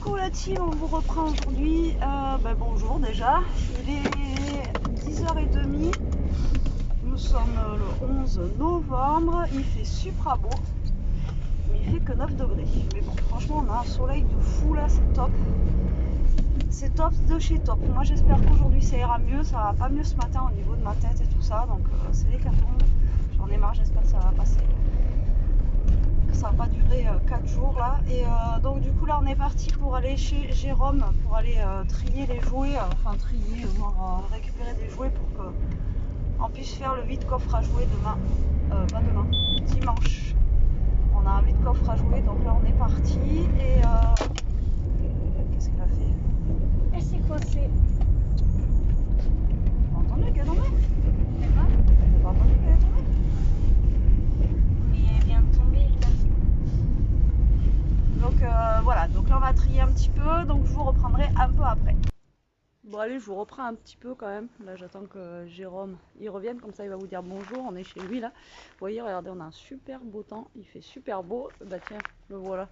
Coucou la team, on vous reprend aujourd'hui. Bonjour déjà, il est 10h30, nous sommes le 11 novembre, il fait super beau, mais il fait que 9 degrés. Mais bon, franchement, on a un soleil de fou là, c'est top. C'est top de chez top. Moi j'espère qu'aujourd'hui ça ira mieux, ça va pas mieux ce matin au niveau de ma tête et tout ça, donc c'est l'hécatombe. J'en ai marre, j'espère que ça va passer. Ça va pas durer 4 jours là, et donc du coup là on est parti pour aller chez Jérôme pour aller trier les jouets, enfin trier, récupérer des jouets pour qu'on puisse faire le vide coffre à jouets demain, pas demain, dimanche. On a un vide coffre à jouer, donc là on est parti et qu'est-ce qu'elle a fait? Elle s'est coincée. T'as entendu qu'elle est tombée? Elle va? T'as pas entendu qu'elle est tombée? Mais elle vient de tomber là. Donc voilà, donc là on va trier un petit peu, donc je vous reprendrai un peu après. Bon allez, je vous reprends un petit peu quand même. Là j'attends que Jérôme il revienne, comme ça il va vous dire bonjour, on est chez lui là. Vous voyez, regardez, on a un super beau temps, il fait super beau. Bah tiens, le voilà.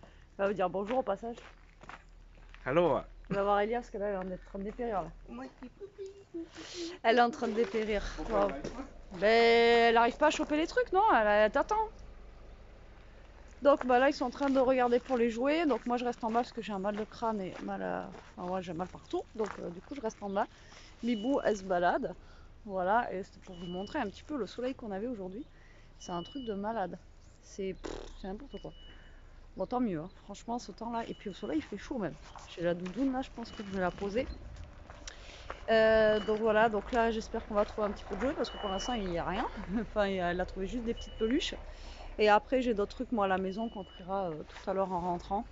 Il va vous dire bonjour au passage. Allô? On va voir Elia parce que là elle est en train de dépérir là. Elle est en train de dépérir. Wow. Ben, elle arrive pas à choper les trucs, non? Elle t'attend. Donc bah là ils sont en train de regarder pour les jouets, donc moi je reste en bas parce que j'ai un mal de crâne et mal à... Enfin ouais, j'ai mal partout, donc du coup je reste en bas. Bibou elle se balade, voilà, et c'était pour vous montrer un petit peu le soleil qu'on avait aujourd'hui. C'est un truc de malade, c'est n'importe quoi. Bon tant mieux, hein. Franchement ce temps là, et puis au soleil il fait chaud même. J'ai la doudoune là, je pense que je vais la poser. Donc voilà, donc là j'espère qu'on va trouver un petit peu de jouets parce que pour l'instant il n'y a rien. Enfin elle a trouvé juste des petites peluches. Et après, j'ai d'autres trucs, moi, à la maison, qu'on triera tout à l'heure en rentrant.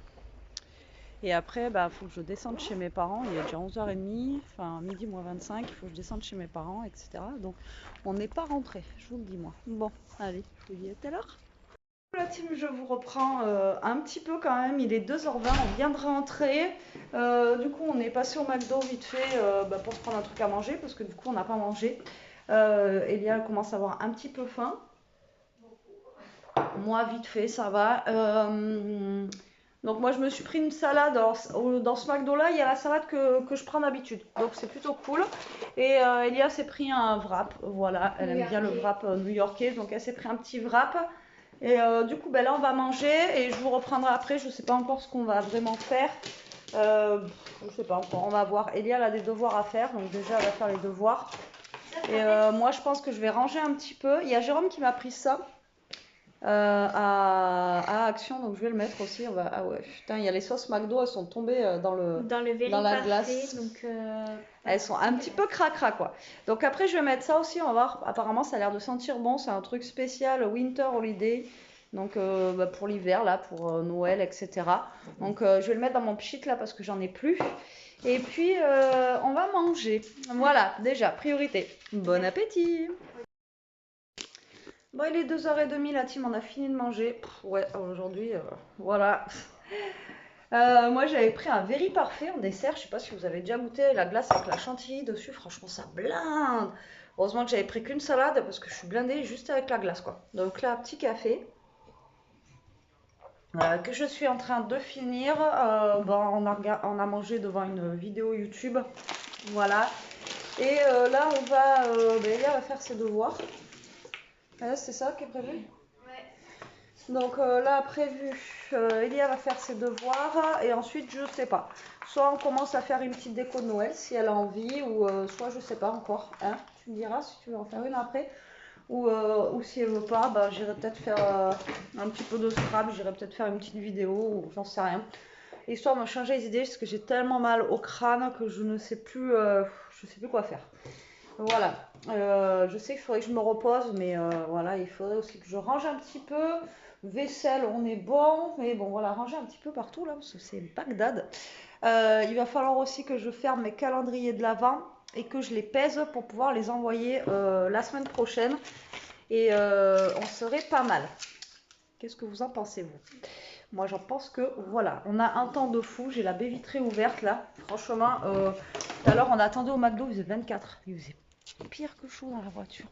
Et après, bah, faut que je descende chez mes parents. Il est déjà 11h30, enfin, midi moins 25. Il faut que je descende chez mes parents, etc. Donc, on n'est pas rentré, je vous le dis, moi. Bon, allez, je vous dis à tout à l'heure. La team, je vous reprends un petit peu quand même. Il est 2h20, on vient de rentrer. Du coup, on est passé au McDo vite fait pour se prendre un truc à manger parce que du coup, on n'a pas mangé. Elia commence à avoir un petit peu faim. Moi, vite fait, ça va. Donc moi, je me suis pris une salade. Dans ce McDo là, il y a la salade que je prends d'habitude. Donc c'est plutôt cool. Et Elia s'est pris un wrap. Voilà, elle aime bien le wrap new-yorkais. Donc elle s'est pris un petit wrap. Et du coup, ben là, on va manger. Et je vous reprendrai après. Je ne sais pas encore ce qu'on va vraiment faire. Je ne sais pas encore. On va voir. Elia, elle a des devoirs à faire. Donc déjà, elle va faire les devoirs. Et moi, je pense que je vais ranger un petit peu. Il y a Jérôme qui m'a pris ça. À Action, donc je vais le mettre aussi. Ah ouais, putain, il y a les sauces McDo, elles sont tombées dans la glace. Donc elles sont un petit peu cracra quoi. Donc après, je vais mettre ça aussi. On va voir. Apparemment, ça a l'air de sentir bon. C'est un truc spécial Winter Holiday. Donc pour l'hiver là, pour Noël, etc. Donc je vais le mettre dans mon pchit là parce que j'en ai plus. Et puis on va manger. Voilà, déjà priorité. Bon appétit. Bon, il est 2h30, la team, on a fini de manger. Ouais, aujourd'hui, voilà. Moi, j'avais pris un Very Parfait en dessert. Je sais pas si vous avez déjà goûté la glace avec la chantilly dessus. Franchement, ça blinde. Heureusement que j'avais pris qu'une salade parce que je suis blindée juste avec la glace, quoi. Donc là, petit café. Que je suis en train de finir. On a mangé devant une vidéo YouTube. Voilà. Et là, on va... Elia va faire ses devoirs. C'est ça qui est prévu? Ouais. Donc là, prévu, Elia va faire ses devoirs et ensuite, je sais pas. Soit on commence à faire une petite déco de Noël si elle a envie, ou soit je sais pas encore. Hein, tu me diras si tu veux en faire une après. Ou si elle veut pas, bah, j'irai peut-être faire un petit peu de scrap, j'irai peut-être faire une petite vidéo, ou j'en sais rien. Histoire de me changer les idées parce que j'ai tellement mal au crâne que je ne sais plus, quoi faire. Voilà, je sais qu'il faudrait que je me repose, mais voilà, il faudrait aussi que je range un petit peu. Vaisselle, on est bon, mais bon, voilà, ranger un petit peu partout là, parce que c'est Bagdad. Il va falloir aussi que je ferme mes calendriers de l'Avent et que je les pèse pour pouvoir les envoyer la semaine prochaine. Et on serait pas mal. Qu'est-ce que vous en pensez, vous? Moi, j'en pense que voilà, on a un temps de fou. J'ai la baie vitrée ouverte là. Franchement, tout à l'heure, on a attendu au McDo, il faisait 24. Il faisait pire que chaud dans la voiture.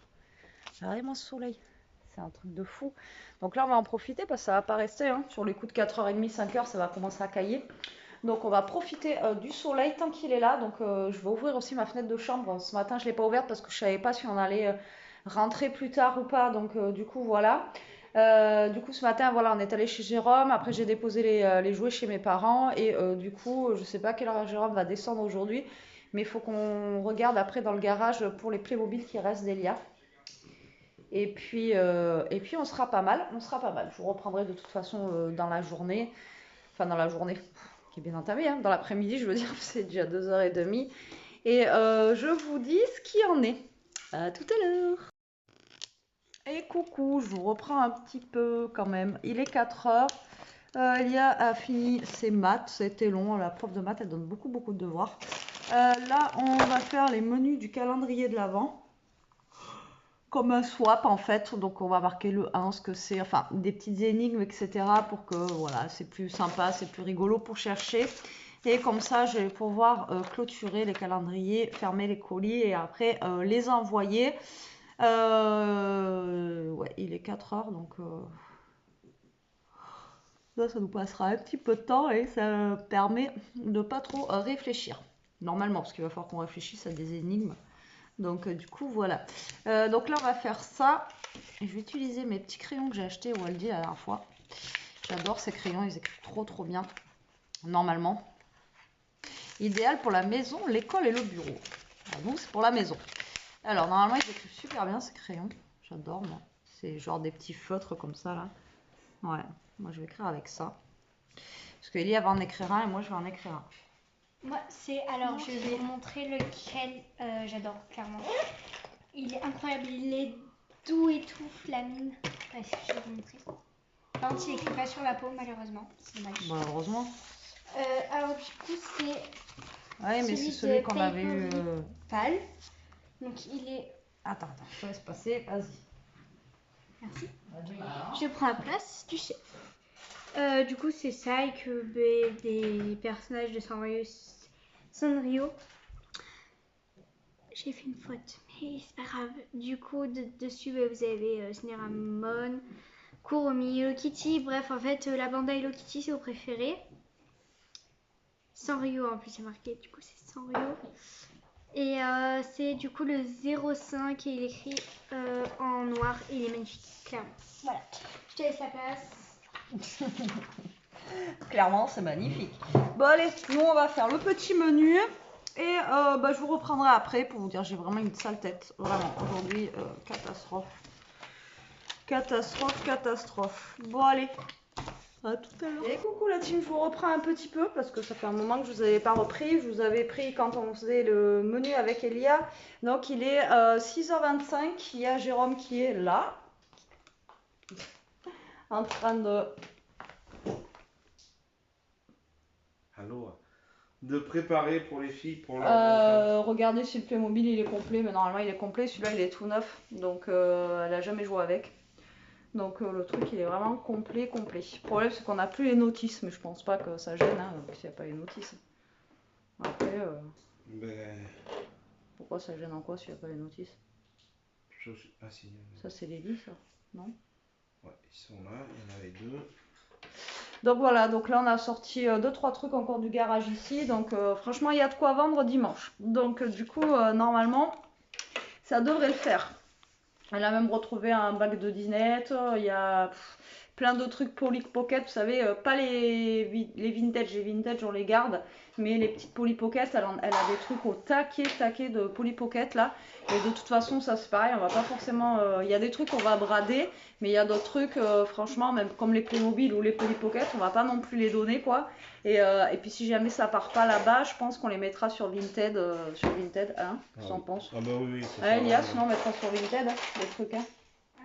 Regardez-moi ce soleil. C'est un truc de fou. Donc là, on va en profiter parce que ça va pas rester. Hein. Sur les coups de 4h30, 5h, ça va commencer à cailler. Donc on va profiter du soleil tant qu'il est là. Donc je vais ouvrir aussi ma fenêtre de chambre. Ce matin je ne l'ai pas ouverte parce que je ne savais pas si on allait rentrer plus tard ou pas. Donc du coup voilà. Du coup ce matin voilà on est allé chez Jérôme. Après j'ai déposé les jouets chez mes parents. Et du coup je ne sais pas à quelle heure Jérôme va descendre aujourd'hui. Mais il faut qu'on regarde après dans le garage pour les Playmobil qui restent d'Elia. Et puis on sera pas mal. On sera pas mal. Je vous reprendrai de toute façon dans la journée. Enfin dans la journée qui est bien entamée. Hein. Dans l'après-midi je veux dire. C'est déjà 2h30. Et je vous dis ce qui en est. À tout à l'heure. Et coucou, je vous reprends un petit peu quand même. Il est 4h. Elia a fini ses maths. C'était long. La prof de maths, elle donne beaucoup de devoirs. Là, on va faire les menus du calendrier de l'Avent. Comme un swap en fait. Donc, on va marquer le 1, ce que c'est. Enfin, des petites énigmes, etc. Pour que, voilà, c'est plus sympa, c'est plus rigolo pour chercher. Et comme ça, je vais pouvoir clôturer les calendriers, fermer les colis et après les envoyer. Ouais, il est 4h, donc ça nous passera un petit peu de temps et ça permet de pas trop réfléchir. Normalement, parce qu'il va falloir qu'on réfléchisse à des énigmes. Donc du coup, voilà. Donc là, on va faire ça. Et je vais utiliser mes petits crayons que j'ai achetés au Aldi la dernière fois. J'adore ces crayons, ils écrivent trop bien. Normalement. Idéal pour la maison, l'école et le bureau. Alors, nous, c'est pour la maison. Alors, normalement, ils écrivent super bien ces crayons. J'adore, moi. C'est genre des petits feutres comme ça, là. Ouais, moi, je vais écrire avec ça. Parce qu'Elie, elle va en écrire un et moi, je vais en écrire un. Moi, c'est. Alors, je vais vous montrer lequel j'adore, clairement. Il est incroyable, il est doux et tout, la mine. Ouais, je vais vous montrer. Par contre, il écrit pas sur la peau, malheureusement. C'est dommage. Bah, heureusement. Alors, du coup, c'est. Ouais, mais c'est celui qu'on avait eu. Pâle. Donc, il est. Attends, je te laisse passer, vas-y. Merci. Je prends la place du chef. Du coup, c'est ça avec des personnages de Sanrio. J'ai fait une faute, mais c'est pas grave. Du coup, dessus, vous avez Cinnamon, Kuromi, Hello Kitty. Bref, en fait, la bande à Hello Kitty, c'est vos préférés. Sanrio, en plus, c'est marqué. Du coup, c'est Sanrio. Et c'est du coup le 05 et il est écrit en noir et il est magnifique, clairement. Voilà, je te laisse la place. Clairement, c'est magnifique. Bon, allez, nous, on va faire le petit menu. Et je vous reprendrai après pour vous dire, j'ai vraiment une sale tête. Vraiment, aujourd'hui, catastrophe. Catastrophe. Bon, allez. À tout à l'heure. Et coucou la team, je vous reprends un petit peu parce que ça fait un moment que je vous avais pas repris. Je vous avais pris quand on faisait le menu avec Elia. Donc il est 6h25. Il y a Jérôme qui est là. En train de préparer pour les filles pour leur regardez si le Playmobil il est complet. Mais normalement il est complet. Celui-là il est tout neuf. Donc elle a jamais joué avec. Donc le truc il est vraiment complet. Le problème c'est qu'on n'a plus les notices, mais je pense pas que ça gêne hein, s'il n'y a pas les notices. Après, pourquoi ça gêne en quoi s'il n'y a pas les notices? Ah si. Ça c'est les lits ça, non? Ouais, ils sont là, il y en avait deux. Donc voilà, donc là on a sorti 2-3 trucs encore du garage ici, donc franchement il y a de quoi vendre dimanche. Donc du coup normalement ça devrait le faire. Elle a même retrouvé un bac de dinette, il y a plein de trucs Polly Pocket, vous savez, pas les vintage, les vintage on les garde, mais les petites Polly Pocket, elle a des trucs au taquet de Polly Pocket là. Et de toute façon ça c'est pareil, on va pas forcément, il y a des trucs qu'on va brader, mais il y a d'autres trucs, franchement, même comme les Playmobil ou les Polly Pocket, on va pas non plus les donner quoi. Et puis si jamais ça part pas là-bas, je pense qu'on les mettra sur Vinted, hein, qu'est-ce qu'on pense? Ah bah oui, c'est ça. Elias, sinon on mettra sur Vinted, les trucs, hein.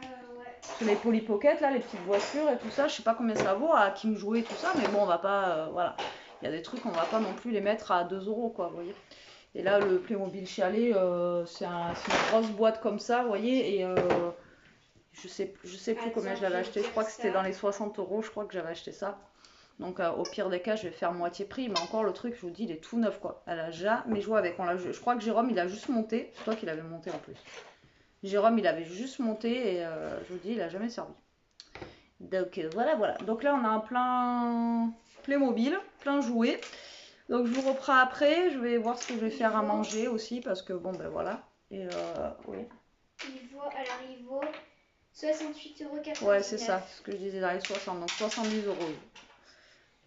Ouais. Sur les Polly Pocket, là, les petites voitures et tout ça, je sais pas combien ça vaut à Kim Jouet et tout ça, mais bon, on va pas, voilà. Il y a des trucs, on va pas non plus les mettre à 2 € quoi, vous voyez. Et là, le Playmobil Chalet, c'est une grosse boîte comme ça, vous voyez, et je sais plus combien je l'avais acheté, je crois que c'était dans les 60 €, je crois que j'avais acheté ça. Donc au pire des cas, je vais faire moitié prix, mais encore le truc, je vous dis, il est tout neuf quoi. Elle a jamais joué avec, je crois que Jérôme, il a juste monté, c'est toi qui l'avais monté en plus. Jérôme, il avait juste monté et je vous dis, il a jamais servi. Donc voilà. Donc là, on a un plein Playmobil, plein jouets. Donc je vous reprends après, je vais voir ce que je vais faire à manger aussi parce que bon ben voilà. Et oui. Il vaut 68,99 €. Ouais, c'est ça, ce que je disais dans les 60, donc 70 euros.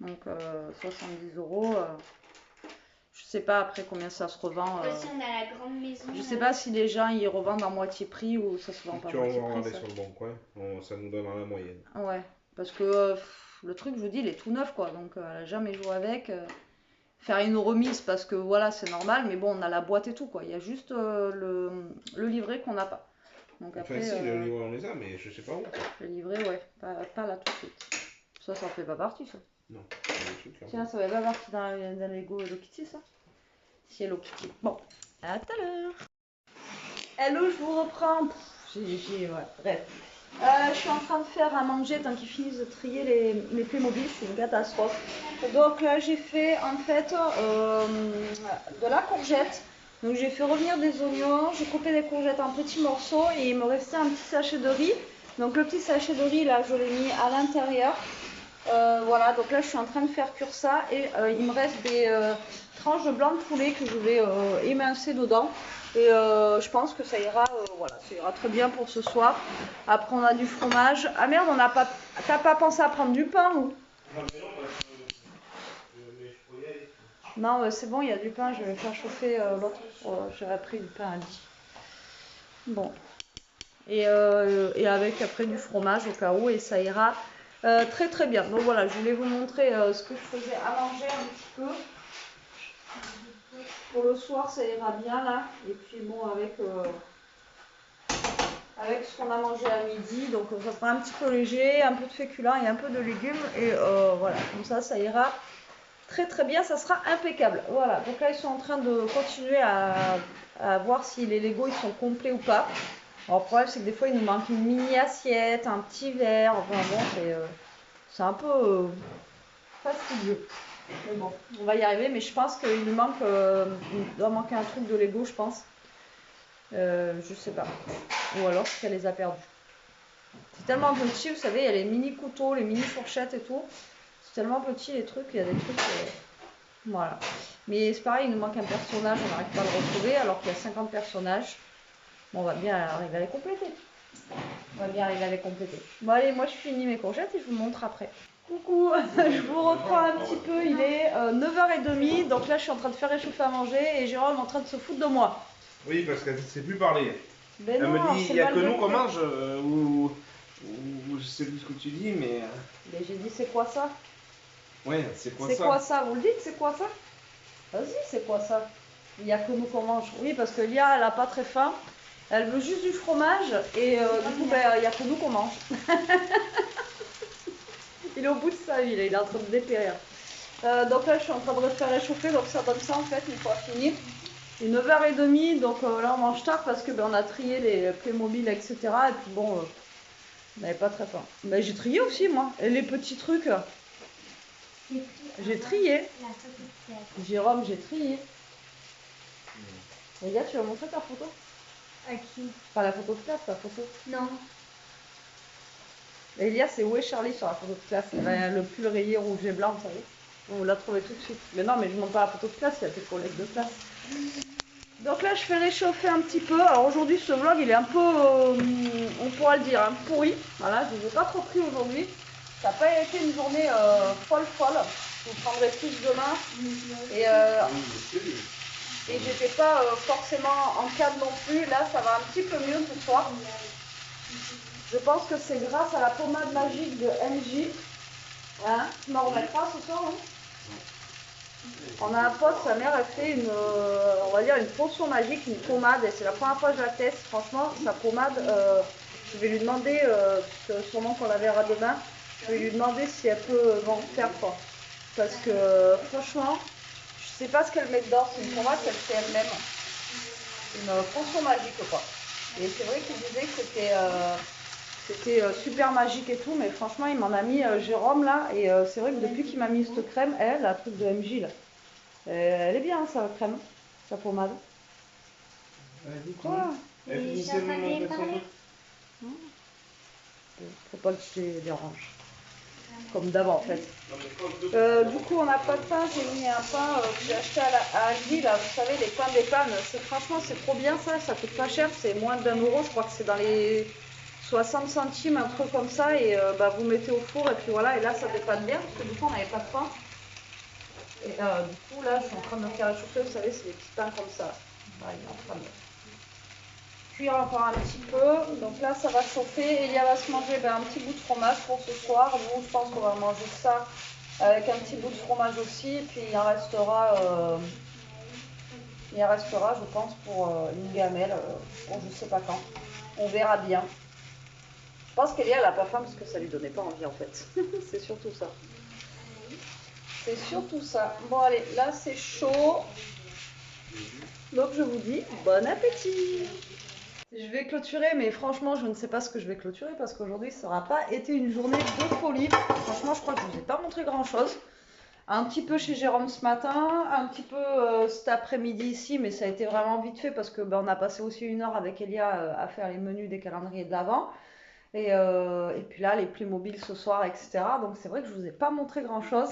Donc 70 euros. Je sais pas après combien ça se revend. Aussi, on a la grande maison. Je sais pas si les gens ils revendent à moitié prix ou ça se vend pas à moitié On va prix. regarder sur le bon coin, ça nous donnera la moyenne. Ouais, parce que le truc, je vous dis, il est tout neuf quoi, donc elle a jamais joué avec. Faire une remise parce que voilà, c'est normal, mais bon, on a la boîte et tout quoi. Il y a juste le livret qu'on n'a pas. Donc après, Enfin, si, le livret on les a, mais je sais pas où. le livret, ouais, pas là tout de suite. Ça fait pas partie ça. Non, il y a des trucs là. Tiens, ça fait pas partie dans Lego Hello Kitty ça. Si Hello Kitty. Bon, à tout à l'heure. Hello, je vous reprends. Ouais, bref. Je suis en train de faire à manger tant qu'ils finissent de trier mes Playmobil, c'est une catastrophe. Donc là j'ai fait en fait de la courgette. Donc j'ai fait revenir des oignons, j'ai coupé des courgettes en petits morceaux et il me restait un petit sachet de riz. Donc le petit sachet de riz là je l'ai mis à l'intérieur. Voilà, donc là je suis en train de faire cuire ça et il me reste des tranches de blanc de poulet que je vais émincer dedans. Et je pense que ça ira, voilà, ça ira très bien pour ce soir. Après on a du fromage. Ah merde, t'as pas pensé à prendre du pain ou? Non, c'est bon, il y a du pain, je vais faire chauffer l'autre. J'avais pris du pain à 10. Bon. Et avec après du fromage au cas où et ça ira très très bien. Donc voilà, je voulais vous montrer ce que je faisais à manger un petit peu. Pour le soir, ça ira bien là. Et puis bon, avec ce qu'on a mangé à midi, donc ça sera un petit peu léger, un peu de féculents et un peu de légumes. Et voilà, comme ça ira très très bien, ça sera impeccable. Voilà, donc là ils sont en train de continuer à voir si les Lego ils sont complets ou pas. Alors le problème c'est que des fois il nous manque une mini assiette, un petit verre, enfin bon c'est un peu fastidieux. Mais bon, on va y arriver, mais je pense qu'il nous manque, il doit manquer un truc de Lego, je pense. Je sais pas. Ou alors c'est qu'elle les a perdus. C'est tellement petit, vous savez, il y a les mini couteaux, les mini fourchettes et tout. C'est tellement petit les trucs, il y a des trucs. Voilà. Mais c'est pareil, il nous manque un personnage, on n'arrive pas à le retrouver alors qu'il y a 50 personnages. Bon, on va bien arriver à les compléter. Bon allez, moi je finis mes courgettes et je vous montre après. Coucou, je vous reprends un petit peu, il est 9h30, donc là je suis en train de faire réchauffer à manger et Jérôme est en train de se foutre de moi. Oui, parce qu'elle ne sait plus parler. Ben Elle non, me dit, c'est il n'y a mal que nous vécu. qu'on mange, ou je sais plus ce que tu dis, mais... Mais j'ai dit c'est quoi ça? Ouais, c'est quoi C'est ça? quoi ça? Vous le dites, c'est quoi ça? Vas-y, c'est quoi ça? Il n'y a que nous qu'on mange. Oui, parce que Lia, elle n'a pas très faim. Elle veut juste du fromage et du coup, ben, il n'y a que nous qu'on mange. Il est au bout de sa vie, là, il est en train de dépérir. Donc là, je suis en train de refaire réchauffer, donc ça donne ça en fait, une fois fini. Il est 9h30, donc là, on mange tard parce que ben, on a trié les Playmobil, etc. Et puis bon, on n'avait pas très faim. Ben, j'ai trié aussi, moi. Et les petits trucs, j'ai trié. Jérôme, j'ai trié. Regarde, tu vas montrer ta photo? À qui? Pas la photo de classe, ta photo. Non. Elia, c'est où est Charlie sur la photo de classe? Le pull rayé rouge et blanc, vous savez. On l'a trouvé tout de suite. Mais non, mais je ne montre pas la photo de classe, il y a tes collègues de classe. Donc là, je fais réchauffer un petit peu. Alors aujourd'hui, ce vlog, il est un peu, on pourra le dire, hein, pourri. Voilà, je ne vous ai pas trop pris aujourd'hui. Ça n'a pas été une journée folle. Je vous prendrai plus demain. Et j'étais pas forcément en cadre non plus. Là, ça va un petit peu mieux ce soir. Je pense que c'est grâce à la pommade magique de MJ. Hein, tu m'en remettras ce soir, hein? On a un pote, sa mère a fait on va dire une potion magique, une pommade, et c'est la première fois que je la teste. Franchement, sa pommade, je vais lui demander, parce que sûrement qu'on la verra demain, je vais lui demander si elle peut m'en faire quoi. Parce que franchement, je sais pas ce qu'elle met dedans, c'est une pommade qu'elle fait elle-même. C'est une potion magique quoi. Et c'est vrai qu'il disait que c'était super magique et tout, mais franchement, il m'en a mis Jérôme là, et c'est vrai que depuis qu'il m'a mis cette crème, la truc de MJ là, elle est bien sa crème, sa pommade. Quoi? Et je suis en train de les parler. Faut pas que je te dérange. comme d'hab en fait. Du coup, on n'a pas de pain. J'ai mis un pain que j'ai acheté à Aldi. Là, vous savez, les pains des pannes. Franchement, c'est trop bien ça. Ça coûte pas cher. C'est moins d'1 euro. Je crois que c'est dans les 60 centimes, un truc comme ça. Et vous mettez au four. Et puis voilà. Et là, ça dépanne bien. Parce que du coup, on n'avait pas de pain. Et du coup, là, je suis en train de me faire réchauffer. Vous savez, c'est des petits pains comme ça. Là, il est en train de cuire encore un petit peu. Donc là, ça va chauffer. Elia va se manger un petit bout de fromage pour ce soir. Nous, je pense qu'on va manger ça avec un petit bout de fromage aussi. Et puis il en restera, je pense, pour une gamelle pour je sais pas quand. On verra bien. Je pense qu'Elia, elle n'a pas faim parce que ça lui donnait pas envie en fait. C'est surtout ça. C'est surtout ça. Bon, allez, là, c'est chaud. Donc je vous dis bon appétit. Je vais clôturer, mais franchement, je ne sais pas ce que je vais clôturer parce qu'aujourd'hui, ça n'aura pas été une journée de folie. Franchement, je crois que je ne vous ai pas montré grand-chose. Un petit peu chez Jérôme ce matin, un petit peu cet après-midi ici, mais ça a été vraiment vite fait parce que on a passé aussi 1 heure avec Elia à faire les menus des calendriers de l'Avent. Et puis là, les Playmobil ce soir, etc. Donc c'est vrai que je ne vous ai pas montré grand-chose.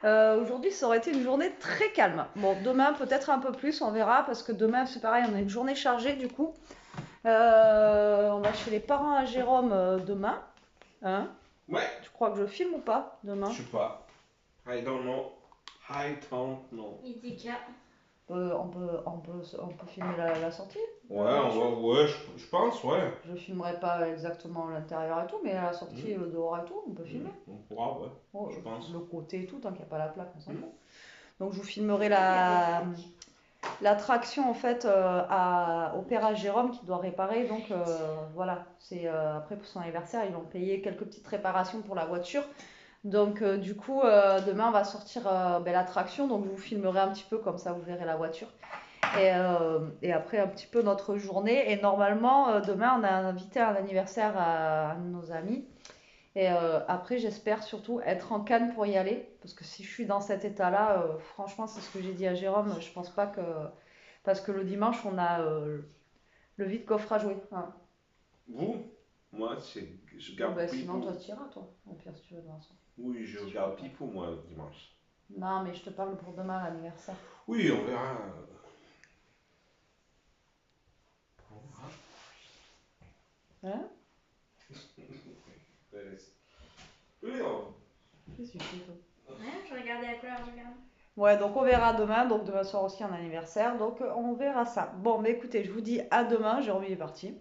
Aujourd'hui, ça aurait été une journée très calme. Bon, demain, peut-être un peu plus, on verra, parce que demain, c'est pareil, on a une journée chargée du coup. On va chez les parents à Jérôme demain. Hein? Ouais. Tu crois que je filme ou pas demain? Je sais pas. I don't know. I don't know. Idika. On peut filmer la sortie? Ouais, je pense, ouais. Je filmerai pas exactement l'intérieur et tout, mais à la sortie dehors et tout, on peut filmer. On pourra, ouais. Oh, je pense. Le côté et tout, tant qu'il n'y a pas la plaque, on s'en fout. Donc je vous filmerai l'attraction en fait au père à Jérôme qui doit réparer. Donc voilà, c'est après pour son anniversaire, ils ont payé quelques petites réparations pour la voiture. Donc du coup, demain on va sortir l'attraction, donc je vous filmerai un petit peu comme ça, vous verrez la voiture. Et après un petit peu notre journée. Et normalement, demain on a invité un anniversaire à un de nos amis. Et après, j'espère surtout être en Cannes pour y aller. Parce que si je suis dans cet état-là, franchement, c'est ce que j'ai dit à Jérôme. Je pense pas que. Parce que le dimanche, on a le vide-coffre à jouer. Hein. Vous? Moi, je garde Pipou. Sinon, toi, tu iras, toi. Au pire, si tu veux, Vincent. Oui, je garde Pipou, moi, dimanche. Non, mais je te parle pour demain, l'anniversaire. Oui, on verra. Hein? Oui, on... Qu'est-ce que tu fais, toi? Ouais, je regardais la couleur, je regarde. Ouais, donc on verra demain. Donc demain soir aussi un anniversaire. Donc on verra ça. Bon, mais écoutez, je vous dis à demain. Jérôme est parti.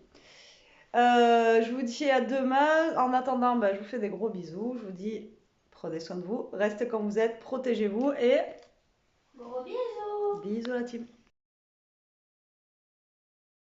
Je vous dis à demain. En attendant, je vous fais des gros bisous. Je vous dis, prenez soin de vous. Restez comme vous êtes. Protégez-vous. Et Gros bisous. bisous la team.